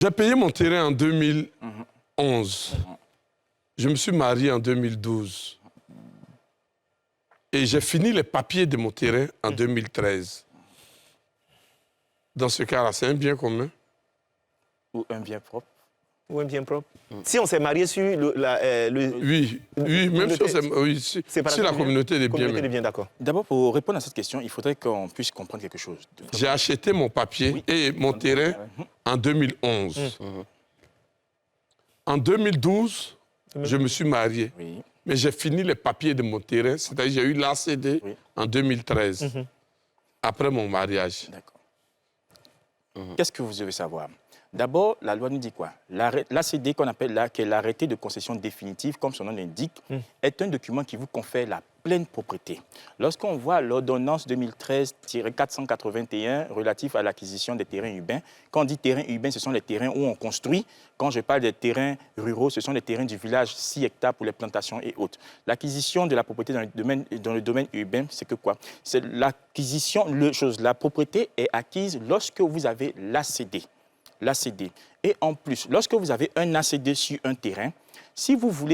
J'ai payé mon terrain en 2011. Je me suis marié en 2012. Et j'ai fini les papiers de mon terrain en 2013. Dans ce cas-là, c'est un bien commun. Ou un bien propre. Ou un bien propre. Si on s'est marié sur Oui, même si c'est la communauté des biens. D'accord. D'abord, pour répondre à cette question, il faudrait qu'on puisse comprendre quelque chose. J'ai acheté mon papier et mon terrain en 2011. En 2012, je me suis marié. Oui. Mais j'ai fini les papiers de mon terrain, c'est-à-dire j'ai eu l'ACD en 2013, après mon mariage. D'accord. Qu'est-ce que vous devez savoir? D'abord, la loi nous dit quoi? L'ACD qu'on appelle là, qui est l'arrêté de concession définitive, comme son nom l'indique, est un document qui vous confère la pleine propriété. Lorsqu'on voit l'ordonnance 2013-481 relative à l'acquisition des terrains urbains, quand on dit terrains urbains, ce sont les terrains où on construit. Quand je parle des terrains ruraux, ce sont les terrains du village, 6 hectares pour les plantations et autres. L'acquisition de la propriété dans le domaine urbain, c'est que quoi? C'est l'acquisition, la propriété est acquise lorsque vous avez l'ACD. L'ACD. Et en plus, lorsque vous avez un ACD sur un terrain, si vous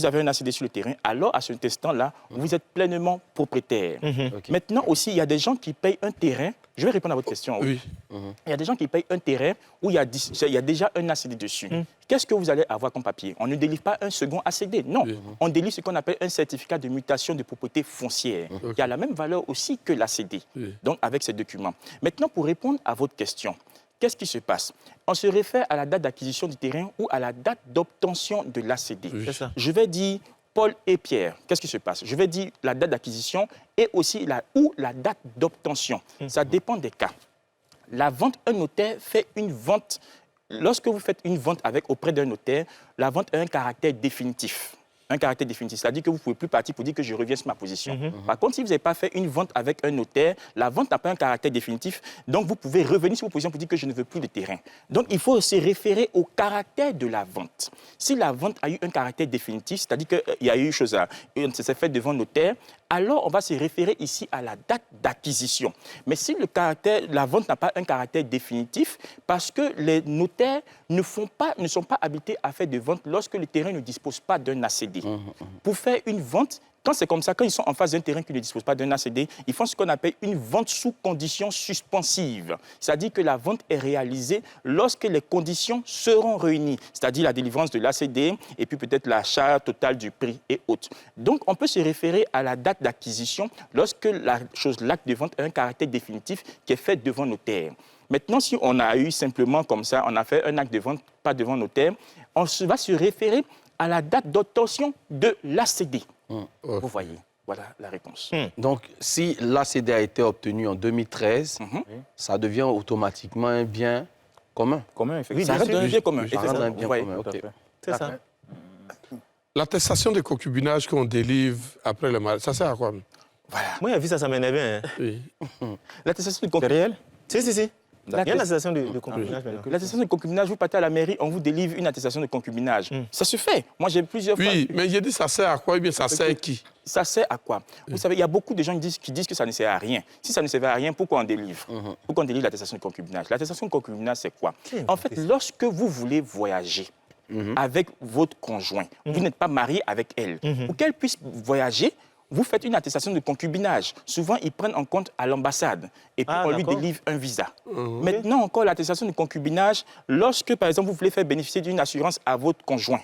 avez un ACD sur le terrain, alors à ce instant-là, vous êtes pleinement propriétaire. Maintenant aussi, il y a des gens qui payent un terrain. Je vais répondre à votre question. Oui. Il y a des gens qui payent un terrain où il y a déjà un ACD dessus. Qu'est-ce que vous allez avoir comme papier? On ne délivre pas un second ACD, non. On délivre ce qu'on appelle un certificat de mutation de propriété foncière, qui a la même valeur aussi que l'ACD, donc avec ces documents. Maintenant, pour répondre à votre question, qu'est-ce qui se passe? On se réfère à la date d'acquisition du terrain ou à la date d'obtention de l'ACD. Je vais dire Paul et Pierre. Qu'est-ce qui se passe? Je vais dire la date d'acquisition et aussi la date d'obtention. Ça dépend des cas. La vente, un notaire fait une vente. Lorsque vous faites une vente auprès d'un notaire, la vente a un caractère définitif. Un caractère définitif, c'est-à-dire que vous ne pouvez plus partir pour dire que je reviens sur ma position. Par contre, si vous n'avez pas fait une vente avec un notaire, la vente n'a pas un caractère définitif, donc vous pouvez revenir sur vos positions pour dire que je ne veux plus de terrain. Donc, il faut se référer au caractère de la vente. Si la vente a eu un caractère définitif, c'est-à-dire qu'il y a eu chose ça s'est fait devant notaire, alors on va se référer ici à la date d'acquisition. Mais si la vente n'a pas un caractère définitif, parce que les notaires ne sont pas habilités à faire des ventes lorsque le terrain ne dispose pas d'un ACD. Pour faire une vente, quand c'est comme ça, quand ils sont en face d'un terrain qui ne dispose pas d'un ACD, ils font ce qu'on appelle une vente sous conditions suspensives. C'est-à-dire que la vente est réalisée lorsque les conditions seront réunies, c'est-à-dire la délivrance de l'ACD et puis peut-être l'achat total du prix et autres. Donc, on peut se référer à la date d'acquisition lorsque l'acte de vente a un caractère définitif qui est fait devant notaire. Maintenant, si on a eu simplement comme ça, on a fait un acte de vente pas devant notaire, on va se référer à la date d'obtention de l'ACD. Vous voyez, voilà la réponse. Donc, si l'ACD a été obtenu en 2013, ça devient automatiquement un bien commun. Commun, effectivement. Ça reste un bien commun. Ça reste un bien commun, ok. C'est ça. L'attestation de concubinage qu'on délivre après le mariage, ça sert à quoi? Voilà. Moi, j'ai vu ça, ça m'énervait. Oui. L'attestation de concubinage. C'est réel? Si. Il y a une attestation de concubinage maintenant. L'attestation de concubinage, vous partez à la mairie, on vous délivre une attestation de concubinage. Ça se fait. Moi, j'ai plusieurs fois. Oui, mais j'ai dit ça sert à quoi? Eh bien, ça sert à qui? Ça sert à quoi? Vous savez, il y a beaucoup de gens qui disent que ça ne sert à rien. Si ça ne servait à rien, pourquoi on délivre? Pourquoi on délivre l'attestation de concubinage? L'attestation de concubinage, c'est quoi? En fait, lorsque vous voulez voyager avec votre conjoint, vous n'êtes pas marié avec elle. Pour qu'elle puisse voyager, vous faites une attestation de concubinage. Souvent, ils prennent en compte à l'ambassade et puis on lui délivre un visa. Maintenant, encore l'attestation de concubinage, lorsque, par exemple, vous voulez faire bénéficier d'une assurance à votre conjoint.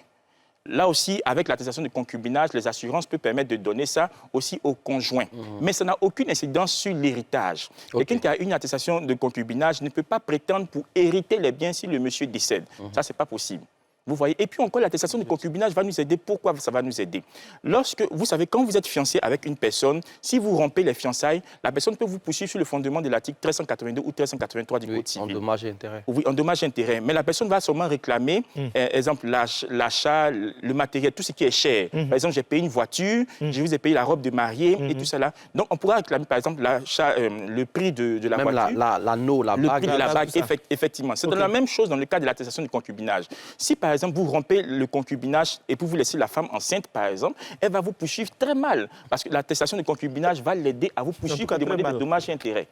Là aussi, avec l'attestation de concubinage, les assurances peuvent permettre de donner ça aussi au conjoint. Mais ça n'a aucune incidence sur l'héritage. Quelqu'un qui a une attestation de concubinage ne peut pas prétendre pour hériter les biens si le monsieur décède. Ça, ce n'est pas possible. Vous voyez? Et puis encore, l'attestation de concubinage va nous aider. Pourquoi ça va nous aider? Lorsque, vous savez, quand vous êtes fiancé avec une personne, si vous rompez les fiançailles, la personne peut vous poursuivre sur le fondement de l'article 1382 ou 1383 du Code civil. En dommages et intérêts. Oui, en dommages et intérêts. Mais la personne va seulement réclamer, exemple, l'achat, le matériel, tout ce qui est cher. Par exemple, j'ai payé une voiture, je vous ai payé la robe de mariée et tout cela. Donc, on pourra réclamer, par exemple, l'achat, le prix de la voiture. Même l'anneau, la bague. Le prix de la bague, effectivement. C'est la même chose dans le cas de l'attestation de concubinage. Si, par exemple, vous rompez le concubinage et puis vous laissez la femme enceinte, par exemple, elle va vous poursuivre très mal. Parce que l'attestation de concubinage va l'aider à vous poursuivre pour demander des dommages et intérêts.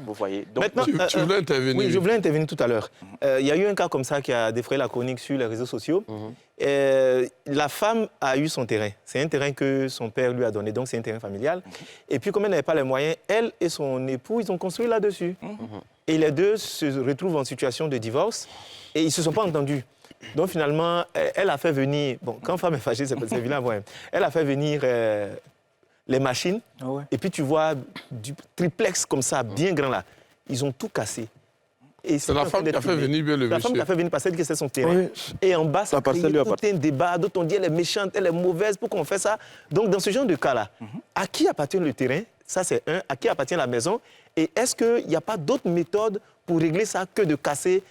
Vous voyez. Donc, Maintenant, Tu voulais intervenir. Oui, je voulais intervenir tout à l'heure. Il y a eu un cas comme ça qui a défrayé la chronique sur les réseaux sociaux. La femme a eu son terrain. C'est un terrain que son père lui a donné, donc c'est un terrain familial. Et puis, comme elle n'avait pas les moyens, elle et son époux, ils ont construit là-dessus. Et les deux se retrouvent en situation de divorce et ils ne se sont pas entendus. Donc, finalement, elle a fait venir... Bon, quand femme est fâchée, c'est vilain à voir. Elle a fait venir les machines. Ah ouais. Et puis, tu vois du triplex comme ça, bien grand là. Ils ont tout cassé. Et C'est la femme qui a fait venir bien le La femme qui monsieur. a fait venir parce qu'elle que c'est son terrain. Oui. Et en bas, ça a créé parcelle lui tout un débat. D'autres ont dit elle est méchante, elle est mauvaise, pourquoi on fait ça? Donc, dans ce genre de cas-là, à qui appartient le terrain? Ça, c'est un. À qui appartient la maison? Et est-ce qu'il n'y a pas d'autres méthodes pour régler ça que de casser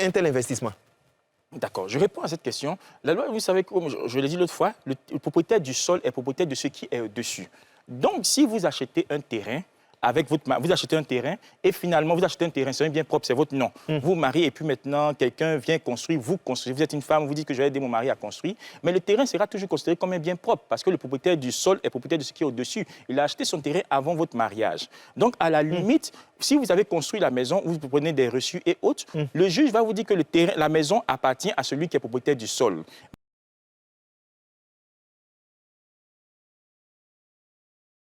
un tel investissement? D'accord, je réponds à cette question. La loi, vous savez, comme je l'ai dit l'autre fois, le propriétaire du sol est propriétaire de ce qui est au-dessus. Donc, si vous achetez un terrain, vous achetez un terrain et finalement, vous achetez un terrain, c'est un bien propre, c'est votre nom. Vous mariez et puis maintenant, quelqu'un vient construire, vous construisez. Vous êtes une femme, vous dites que je vais aider mon mari à construire. Mais le terrain sera toujours considéré comme un bien propre parce que le propriétaire du sol est propriétaire de ce qui est au-dessus. Il a acheté son terrain avant votre mariage. Donc, à la limite, si vous avez construit la maison, vous prenez des reçus et autres, le juge va vous dire que la maison appartient à celui qui est propriétaire du sol.